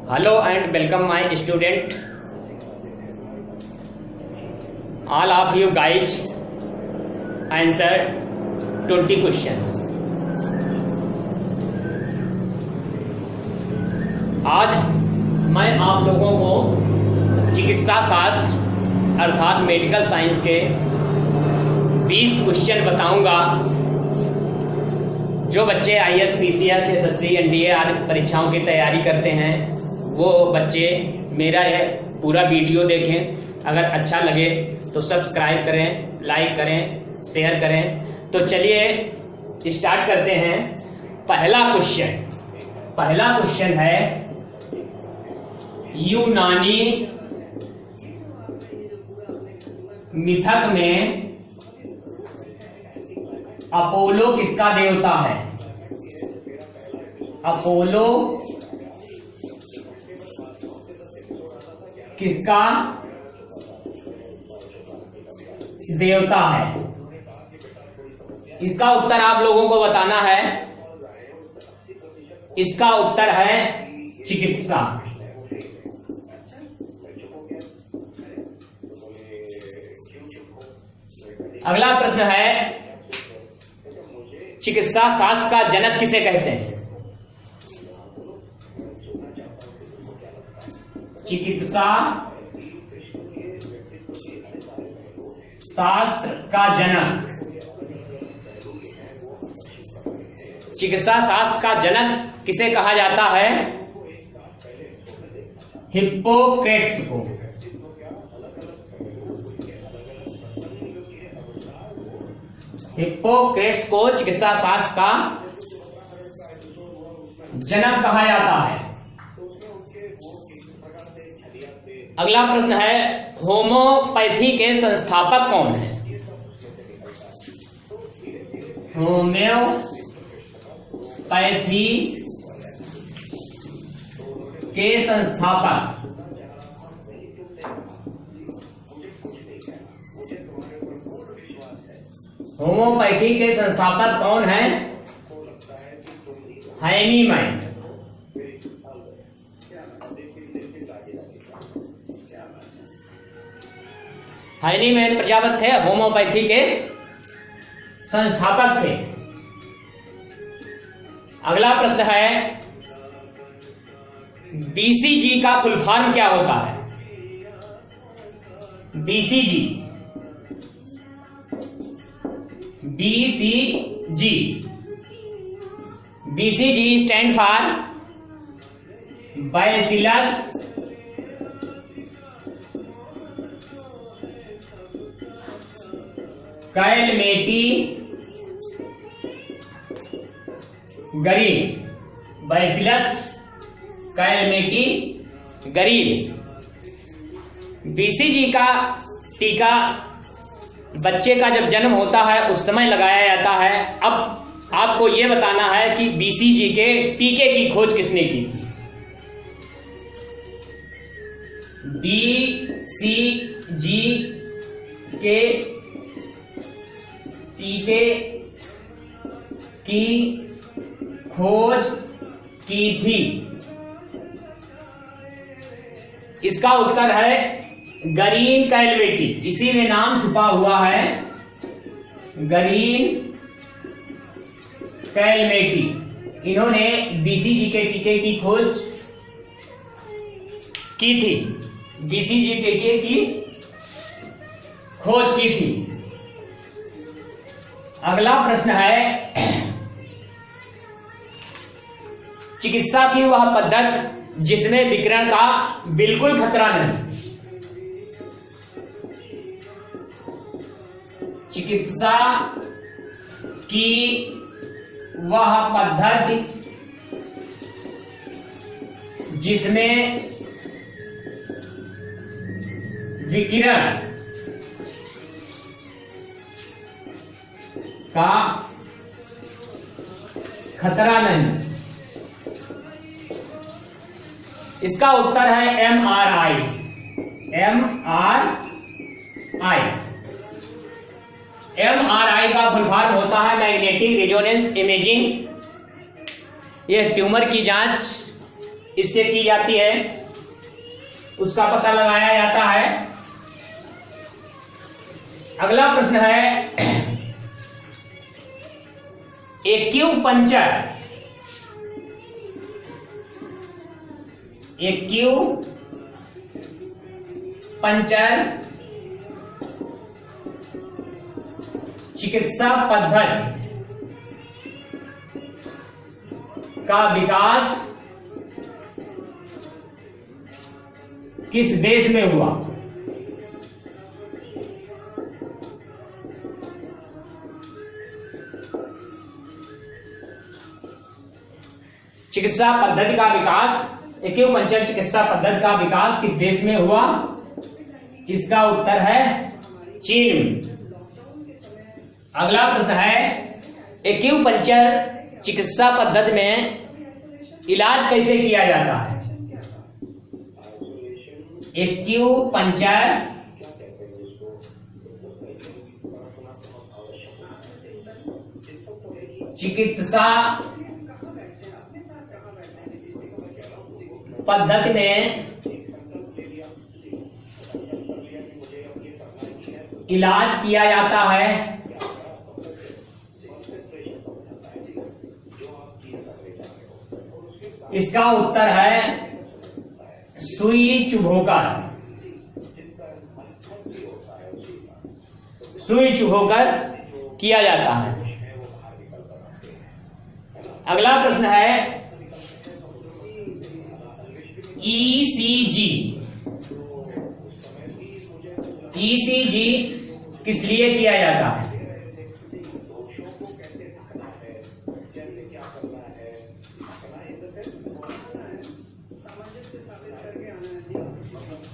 Hello and welcome my student. All of you guys answer 20 questions. आज मैं आप लोगों को चिकित्सा शास्त्र अर्थात मेडिकल साइंस के 20 क्वेश्चन बताऊंगा। जो बच्चे IAS, PCS, SSC, NDA आदि परीक्षाओं की तैयारी करते हैं वो बच्चे मेरा यह पूरा वीडियो देखें। अगर अच्छा लगे तो सब्सक्राइब करें, लाइक करें, शेयर करें। तो चलिए स्टार्ट करते हैं। पहला क्वेश्चन है यूनानी मिथक में अपोलो किसका देवता है? अपोलो किसका देवता है? इसका उत्तर आप लोगों को बताना है। इसका उत्तर है चिकित्सा। अगला प्रश्न है चिकित्सा शास्त्र का जनक किसे कहते हैं? चिकित्सा शास्त्र का जनक, चिकित्सा शास्त्र का जनक किसे कहा जाता है? हिप्पोक्रेट्स को। हिप्पोक्रेट्स को चिकित्सा शास्त्र का जनक कहा जाता है। अगला प्रश्न है होम्योपैथी के संस्थापक कौन है? होम्योपैथी के संस्थापक होम्योपैथी के संस्थापक कौन है? हाइनीमैन। हाइनीमैन प्रजापत थे, होम्योपैथी के संस्थापक थे। अगला प्रश्न है BCG का फुल फॉर्म क्या होता है? BCG स्टैंड फॉर बैसिलस कैलमेटी गरीब। बैसिलस कैलमेटी गरीब। BCG का टीका बच्चे का जब जन्म होता है उस समय लगाया जाता है। अब आपको यह बताना है कि BCG के टीके की खोज किसने की थी? BCG के टीके की खोज की थी। इसका उत्तर है गरीन कैलमेटी। इसी में नाम छुपा हुआ है, गरीन कैलमेटी। इन्होंने BCG के टीके की खोज की थी। BCG टीके की खोज की थी। अगला प्रश्न है चिकित्सा की वह पद्धति जिसमें विकिरण का बिल्कुल खतरा नहीं। चिकित्सा की वह पद्धति जिसमें विकिरण का खतरा नहीं। इसका उत्तर है MRI। MRI का फुल फॉर्म होता है मैग्नेटिक रेजोनेंस इमेजिंग। यह ट्यूमर की जांच इससे की जाती है उसका पता लगाया जाता है। अगला प्रश्न है एक्यूपंक्चर चिकित्सा पद्धति का विकास किस देश में हुआ? चिकित्सा पद्धति का विकास, एक्यूपंक्चर चिकित्सा पद्धति का विकास किस देश में हुआ? इसका उत्तर है चीन। अगला प्रश्न है एक्यूपंक्चर चिकित्सा पद्धति में इलाज कैसे किया जाता है? एक्यूपंक्चर चिकित्सा पद्धति में इलाज किया जाता है इसका उत्तर है सुई चुभोकर। सुई चुभोकर किया जाता है। अगला प्रश्न है ईसीजी। ईसीजी किस लिए किया जाता है?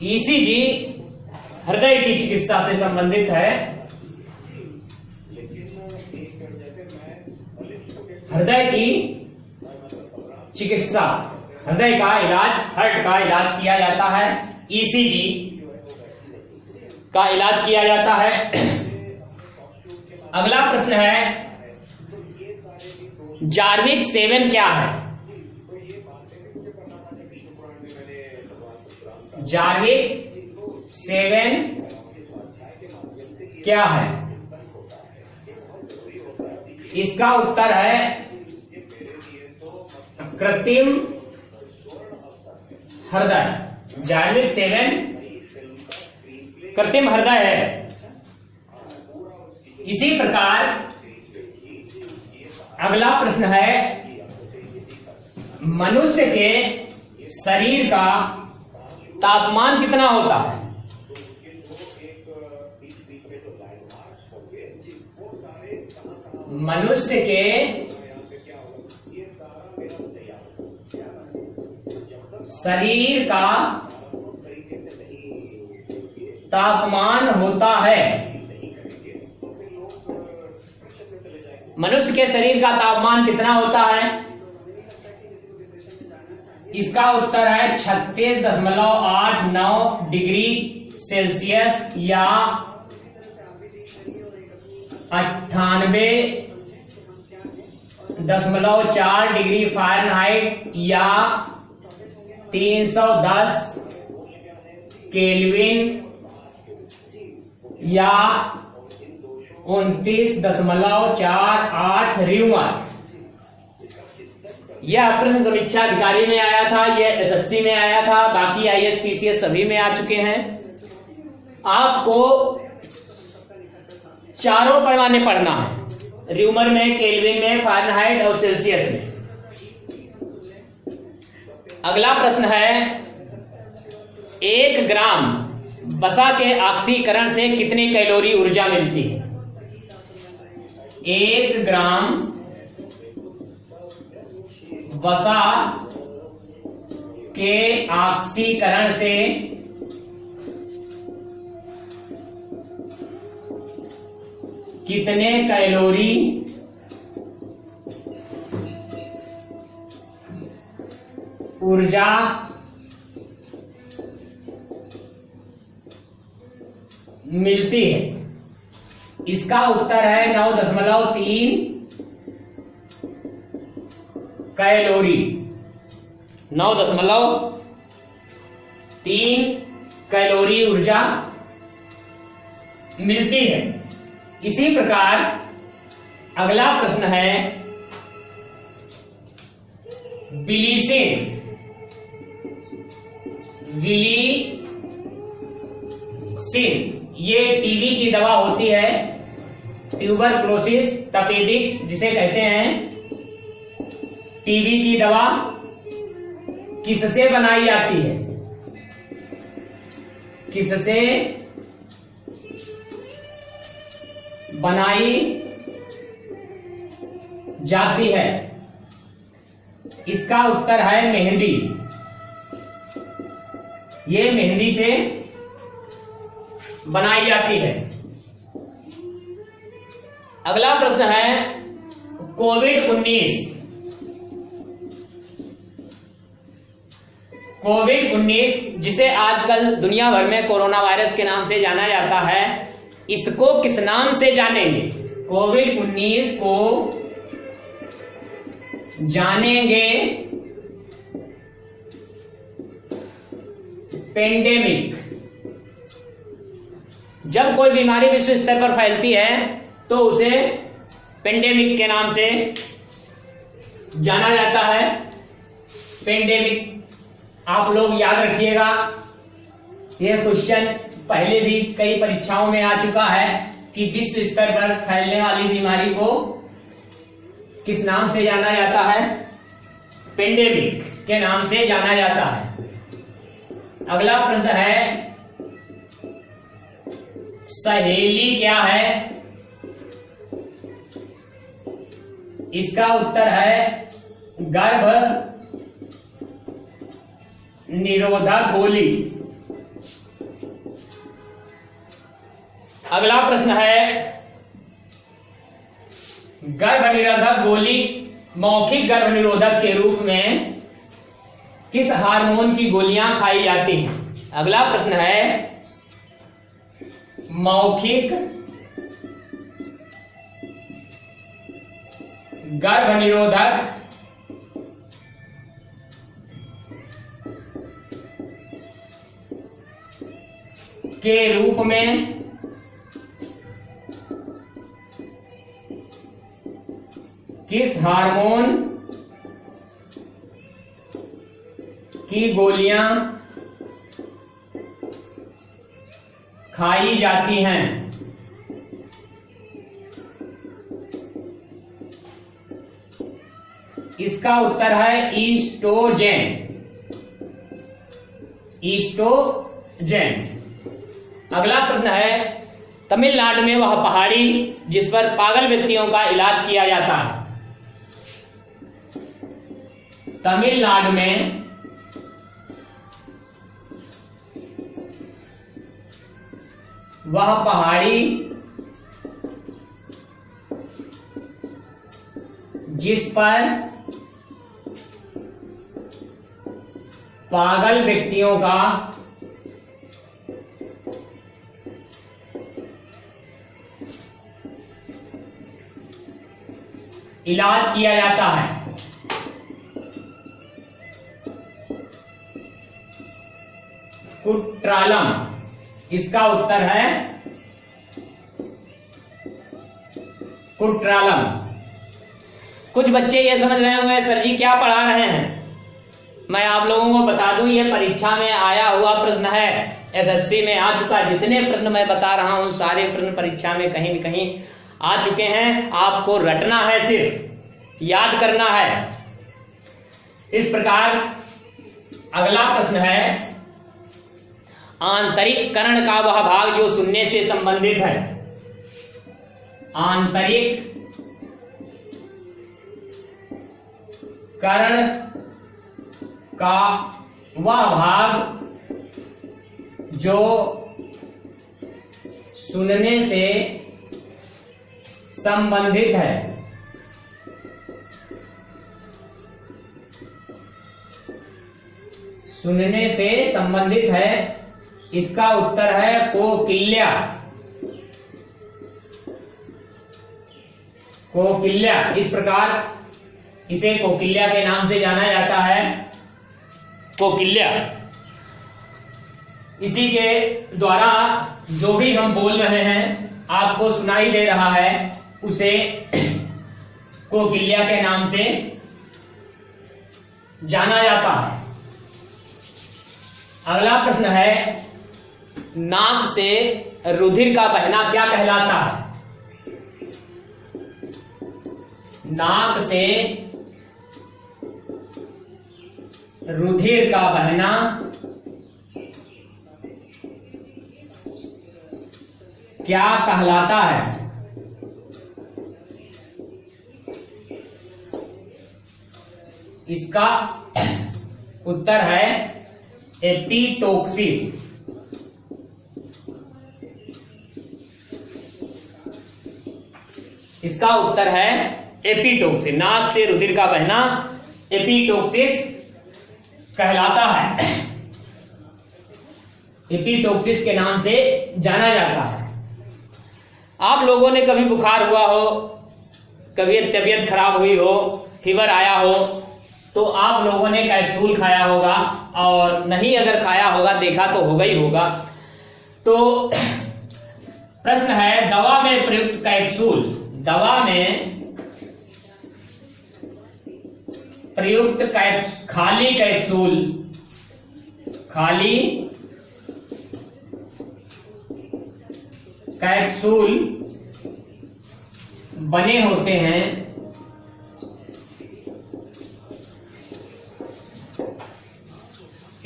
ईसीजी हृदय की चिकित्सा से संबंधित है। हृदय की चिकित्सा, हृदय का इलाज, हार्ट का इलाज किया जाता है। ईसीजी का इलाज किया जाता है। अगला प्रश्न है जार्विक 7 क्या है? जार्विक 7 क्या है? इसका उत्तर है कृत्रिम हृदय। जार्विक 7 कृत्रिम हृदय है। इसी प्रकार अगला प्रश्न है मनुष्य के शरीर का तापमान कितना होता है? मनुष्य के शरीर का तापमान होता है। मनुष्य के शरीर का तापमान कितना होता है? इसका उत्तर है 36.89 डिग्री सेल्सियस या 98.4 डिग्री फ़ारेनहाइट या 310 केल्विन या 29.48 र्यूमर। यह प्रश्न समीक्षा अधिकारी में आया था, यह एसएससी में आया था, बाकी आईएएस पीसीएस सभी में आ चुके हैं। आपको चारों पैमाने पढ़ना है, र्यूमर में, केल्विन में, फ़ारेनहाइट और सेल्सियस में। अगला प्रश्न है 1 ग्राम वसा के ऑक्सीकरण से कितनी कैलोरी ऊर्जा मिलती है? 1 ग्राम वसा के ऑक्सीकरण से कितने कैलोरी ऊर्जा मिलती है? इसका उत्तर है 9.3 कैलोरी। 9.3 कैलोरी ऊर्जा मिलती है। इसी प्रकार अगला प्रश्न है विलिसिन। ये टीबी की दवा होती है, ट्यूबरक्लोसिस तपेदिक जिसे कहते हैं। टीबी की दवा किससे बनाई जाती है? किससे बनाई जाती है? इसका उत्तर है मेहंदी। ये मेहंदी से बनाई जाती है। अगला प्रश्न है कोविड-19। कोविड-19 जिसे आजकल दुनिया भर में कोरोना वायरस के नाम से जाना जाता है, इसको किस नाम से जानेंगे? कोविड-19 को जानेंगे पेंडेमिक। जब कोई बीमारी विश्व स्तर पर फैलती है तो उसे पेंडेमिक के नाम से जाना जाता है। पेंडेमिक आप लोग याद रखिएगा, यह क्वेश्चन पहले भी कई परीक्षाओं में आ चुका है कि विश्व स्तर पर फैलने वाली बीमारी को किस नाम से जाना जाता है? पेंडेमिक के नाम से जाना जाता है। अगला प्रश्न है सहेली क्या है? इसका उत्तर है गर्भ निरोधक गोली। अगला प्रश्न है गर्भ निरोधक गोली मौखिक गर्भ निरोधक के रूप में किस हार्मोन की गोलियां खाई जाती हैं? अगला प्रश्न है मौखिक गर्भ निरोधक के रूप में किस हार्मोन की गोलियां खाई जाती हैं? इसका उत्तर है ईस्ट्रोजेन। ईस्ट्रोजेन। अगला प्रश्न है तमिलनाडु में वह पहाड़ी जिस पर पागल व्यक्तियों का इलाज किया जाता है। तमिलनाडु में वह पहाड़ी जिस पर पागल व्यक्तियों का इलाज किया जाता है। कुट्रालम। इसका उत्तर है कुट्रालम। कुछ बच्चे ये समझ रहे होंगे सर जी क्या पढ़ा रहे हैं। मैं आप लोगों को बता दूं ये परीक्षा में आया हुआ प्रश्न है, एसएससी में आ चुका। जितने प्रश्न मैं बता रहा हूं सारे प्रश्न परीक्षा में कहीं न कहीं आ चुके हैं। आपको रटना है, सिर्फ याद करना है। इस प्रकार अगला प्रश्न है आंतरिक कर्ण का वह भाग जो सुनने से संबंधित है। आंतरिक कर्ण का वह भाग जो सुनने से संबंधित है। सुनने से संबंधित है। इसका उत्तर है कोकिल्या। कोकिल्या। इस प्रकार इसे कोकिल्या के नाम से जाना जाता है। कोकिल्या। इसी के द्वारा जो भी हम बोल रहे हैं आपको सुनाई दे रहा है उसे कोकिल्या के नाम से जाना जाता है। अगला प्रश्न है, नाक से रुधिर का बहना क्या कहलाता है? नाक से रुधिर का बहना क्या कहलाता है? इसका उत्तर है एपिटोक्सिस। इसका उत्तर है एपिटोक्सिस। नाक से रुधिर का बहना एपिटोक्सिस कहलाता है। एपिटोक्सिस के नाम से जाना जाता है। आप लोगों ने कभी बुखार हुआ हो, कभी तबीयत खराब हुई हो, फीवर आया हो, तो आप लोगों ने कैप्सूल खाया होगा, और नहीं अगर खाया होगा देखा तो होगा ही होगा। तो प्रश्न है, दवा में प्रयुक्त कैप्सूल, दवा में प्रयुक्त खाली कैप्सूल, खाली कैप्सूल बने होते हैं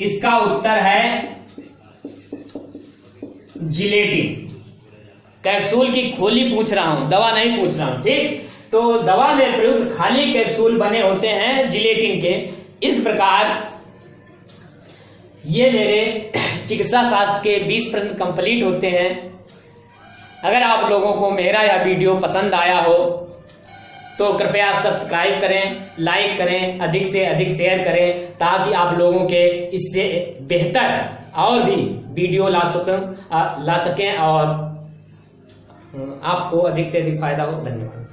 इसका उत्तर है जिलेटिन। कैप्सूल की खोली पूछ रहा हूं, दवा नहीं पूछ रहा हूं, ठीक। तो दवा में प्रयुक्त खाली कैप्सूल बने होते हैं जिलेटिन के। इस प्रकार ये मेरे चिकित्सा शास्त्र के 20 प्रश्न कंप्लीट होते हैं। अगर आप लोगों को मेरा यह वीडियो पसंद आया हो तो कृपया सब्सक्राइब करें, लाइक करें, अधिक से अधिक शेयर करें, ताकि आप लोगों के इससे बेहतर और भी वीडियो ला सकें और आपको अधिक से अधिक फायदा हो। धन्यवाद।